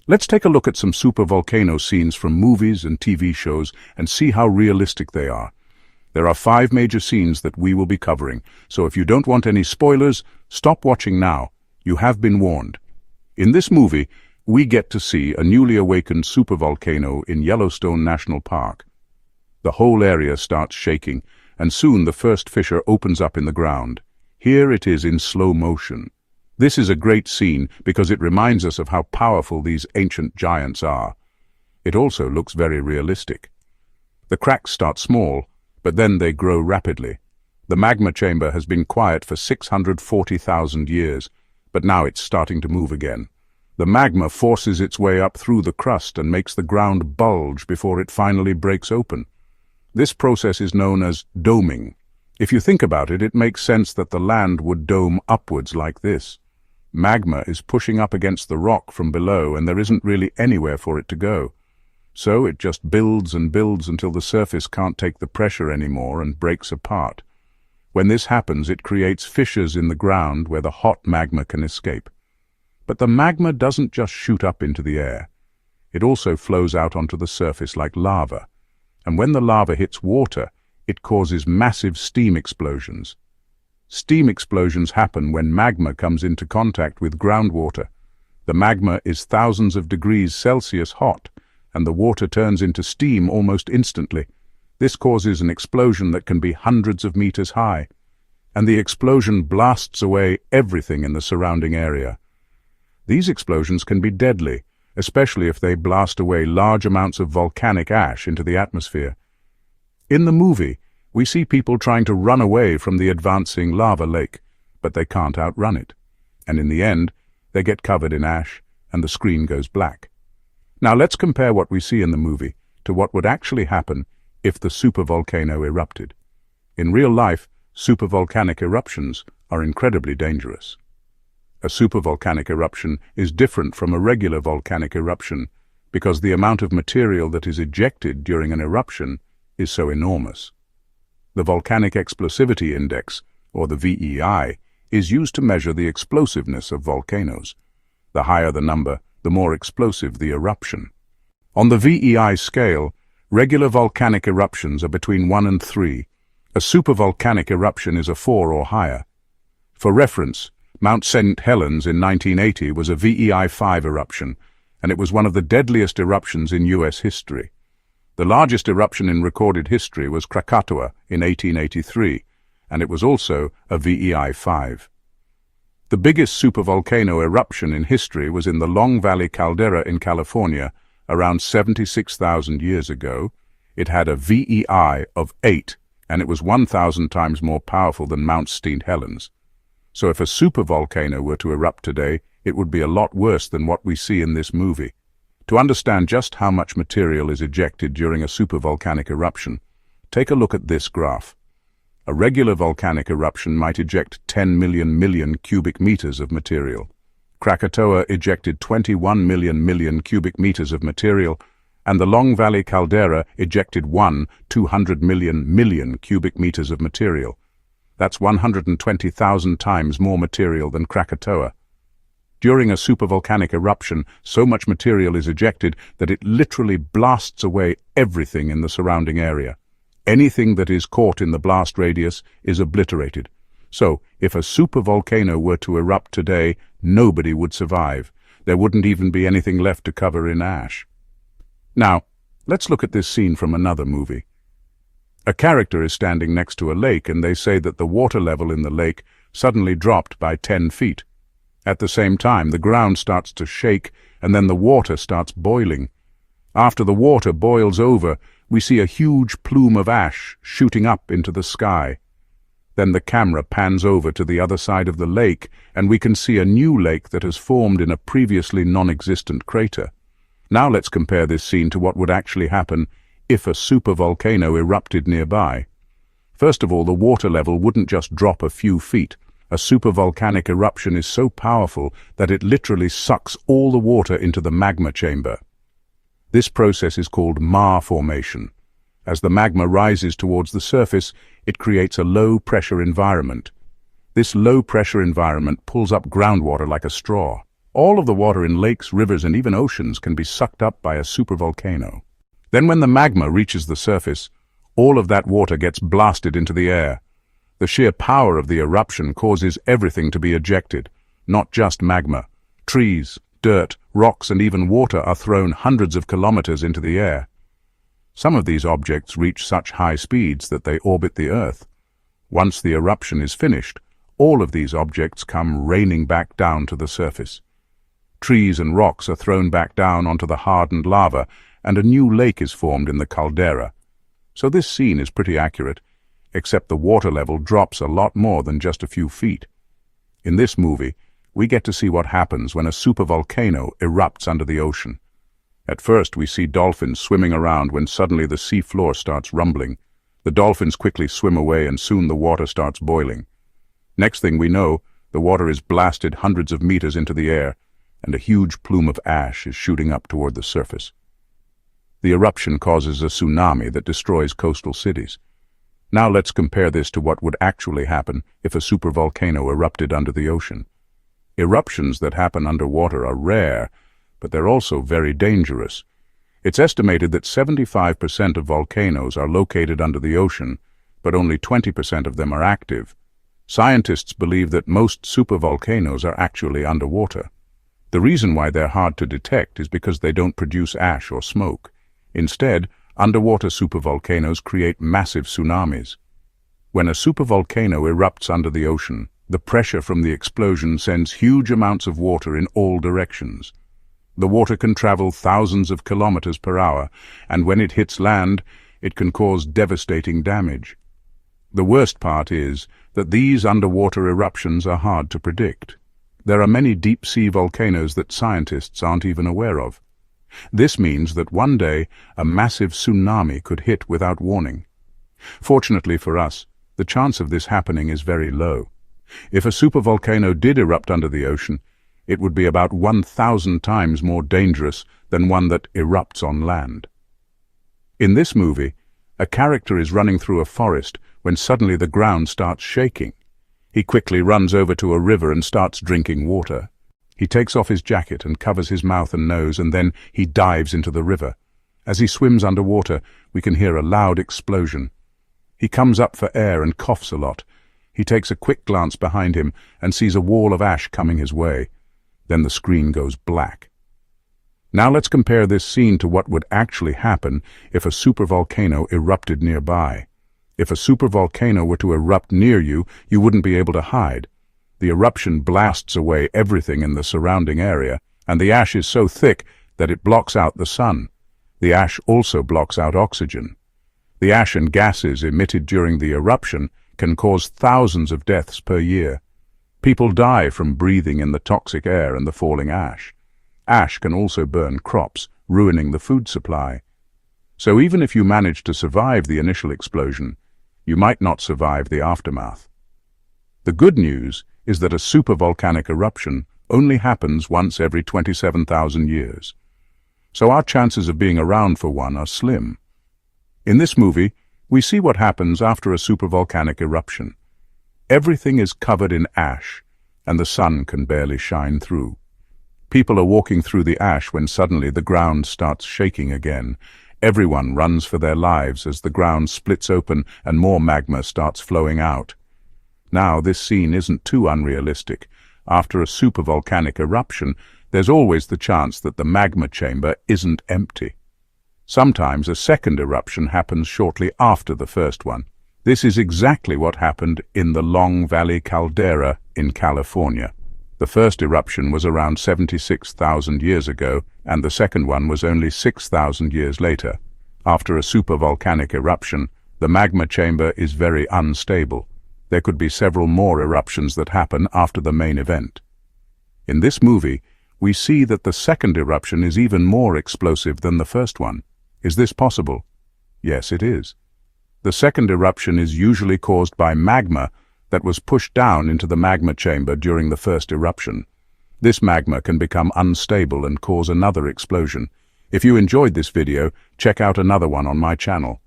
Let's take a look at some supervolcano scenes from movies and TV shows and see how realistic they are. There are 5 major scenes that we will be covering, so if you don't want any spoilers, stop watching now. You have been warned. In this movie, we get to see a newly awakened supervolcano in Yellowstone National Park. The whole area starts shaking, and soon the first fissure opens up in the ground. Here it is in slow motion. This is a great scene because it reminds us of how powerful these ancient giants are. It also looks very realistic. The cracks start small, but then they grow rapidly. The magma chamber has been quiet for 640,000 years, but now it's starting to move again. The magma forces its way up through the crust and makes the ground bulge before it finally breaks open. This process is known as doming. If you think about it, it makes sense that the land would dome upwards like this. Magma is pushing up against the rock from below, and there isn't really anywhere for it to go. So it just builds and builds until the surface can't take the pressure anymore and breaks apart. When this happens, it creates fissures in the ground where the hot magma can escape. But the magma doesn't just shoot up into the air. It also flows out onto the surface like lava. And when the lava hits water, it causes massive steam explosions. Steam explosions happen when magma comes into contact with groundwater. The magma is thousands of degrees Celsius hot, and the water turns into steam almost instantly. This causes an explosion that can be hundreds of meters high, and the explosion blasts away everything in the surrounding area. These explosions can be deadly, especially if they blast away large amounts of volcanic ash into the atmosphere. In the movie, we see people trying to run away from the advancing lava lake, but they can't outrun it. And in the end, they get covered in ash, and the screen goes black. Now let's compare what we see in the movie to what would actually happen if the supervolcano erupted. In real life, supervolcanic eruptions are incredibly dangerous. A supervolcanic eruption is different from a regular volcanic eruption because the amount of material that is ejected during an eruption is so enormous. The Volcanic Explosivity Index, or the VEI, is used to measure the explosiveness of volcanoes. The higher the number, the more explosive the eruption. On the VEI scale, regular volcanic eruptions are between 1 and 3. A supervolcanic eruption is a 4 or higher. For reference, Mount St. Helens in 1980 was a VEI 5 eruption, and it was one of the deadliest eruptions in US history. The largest eruption in recorded history was Krakatoa in 1883, and it was also a VEI 5. The biggest supervolcano eruption in history was in the Long Valley Caldera in California around 76,000 years ago. It had a VEI of 8, and it was 1,000 times more powerful than Mount St. Helens. So if a supervolcano were to erupt today, it would be a lot worse than what we see in this movie. To understand just how much material is ejected during a supervolcanic eruption, take a look at this graph. A regular volcanic eruption might eject 10 million cubic meters of material. Krakatoa ejected 21 million cubic meters of material, and the Long Valley Caldera ejected 200 million cubic meters of material. That's 120,000 times more material than Krakatoa. During a supervolcanic eruption, so much material is ejected that it literally blasts away everything in the surrounding area. Anything that is caught in the blast radius is obliterated. So, if a supervolcano were to erupt today, nobody would survive. There wouldn't even be anything left to cover in ash. Now, let's look at this scene from another movie. A character is standing next to a lake, and they say that the water level in the lake suddenly dropped by 10 feet. At the same time, the ground starts to shake, and then the water starts boiling. After the water boils over, we see a huge plume of ash shooting up into the sky. Then the camera pans over to the other side of the lake, and we can see a new lake that has formed in a previously non-existent crater. Now let's compare this scene to what would actually happen if a supervolcano erupted nearby. First of all, the water level wouldn't just drop a few feet. A supervolcanic eruption is so powerful that it literally sucks all the water into the magma chamber. This process is called maar formation. As the magma rises towards the surface, it creates a low-pressure environment. This low-pressure environment pulls up groundwater like a straw. All of the water in lakes, rivers, and even oceans can be sucked up by a supervolcano. Then when the magma reaches the surface, all of that water gets blasted into the air. The sheer power of the eruption causes everything to be ejected, not just magma. Trees, dirt, rocks, and even water are thrown hundreds of kilometers into the air. Some of these objects reach such high speeds that they orbit the Earth. Once the eruption is finished, all of these objects come raining back down to the surface. Trees and rocks are thrown back down onto the hardened lava, and a new lake is formed in the caldera. So this scene is pretty accurate, except the water level drops a lot more than just a few feet. In this movie, we get to see what happens when a supervolcano erupts under the ocean. At first, we see dolphins swimming around when suddenly the sea floor starts rumbling. The dolphins quickly swim away and soon the water starts boiling. Next thing we know, the water is blasted hundreds of meters into the air, and a huge plume of ash is shooting up toward the surface. The eruption causes a tsunami that destroys coastal cities. Now let's compare this to what would actually happen if a supervolcano erupted under the ocean. Eruptions that happen underwater are rare, but they're also very dangerous. It's estimated that 75% of volcanoes are located under the ocean, but only 20% of them are active. Scientists believe that most supervolcanoes are actually underwater. The reason why they're hard to detect is because they don't produce ash or smoke. Instead, underwater supervolcanoes create massive tsunamis. When a supervolcano erupts under the ocean, the pressure from the explosion sends huge amounts of water in all directions. The water can travel thousands of kilometers per hour, and when it hits land, it can cause devastating damage. The worst part is that these underwater eruptions are hard to predict. There are many deep-sea volcanoes that scientists aren't even aware of. This means that one day a massive tsunami could hit without warning. Fortunately for us, the chance of this happening is very low. If a supervolcano did erupt under the ocean, it would be about 1,000 times more dangerous than one that erupts on land. In this movie, a character is running through a forest when suddenly the ground starts shaking. He quickly runs over to a river and starts drinking water. He takes off his jacket and covers his mouth and nose, and then he dives into the river. As he swims underwater, we can hear a loud explosion. He comes up for air and coughs a lot. He takes a quick glance behind him and sees a wall of ash coming his way. Then the screen goes black. Now let's compare this scene to what would actually happen if a supervolcano erupted nearby. If a supervolcano were to erupt near you, you wouldn't be able to hide. The eruption blasts away everything in the surrounding area, and the ash is so thick that it blocks out the sun. The ash also blocks out oxygen. The ash and gases emitted during the eruption can cause thousands of deaths per year. People die from breathing in the toxic air and the falling ash. Ash can also burn crops, ruining the food supply. So even if you manage to survive the initial explosion, you might not survive the aftermath. The good news is that a supervolcanic eruption only happens once every 27,000 years. So our chances of being around for one are slim. In this movie, we see what happens after a supervolcanic eruption. Everything is covered in ash, and the sun can barely shine through. People are walking through the ash when suddenly the ground starts shaking again. Everyone runs for their lives as the ground splits open and more magma starts flowing out. Now, this scene isn't too unrealistic. After a supervolcanic eruption, there's always the chance that the magma chamber isn't empty. Sometimes a second eruption happens shortly after the first one. This is exactly what happened in the Long Valley Caldera in California. The first eruption was around 76,000 years ago, and the second one was only 6,000 years later. After a supervolcanic eruption, the magma chamber is very unstable. There could be several more eruptions that happen after the main event. In this movie, we see that the second eruption is even more explosive than the first one. Is this possible? Yes, it is. The second eruption is usually caused by magma that was pushed down into the magma chamber during the first eruption. This magma can become unstable and cause another explosion. If you enjoyed this video, check out another one on my channel.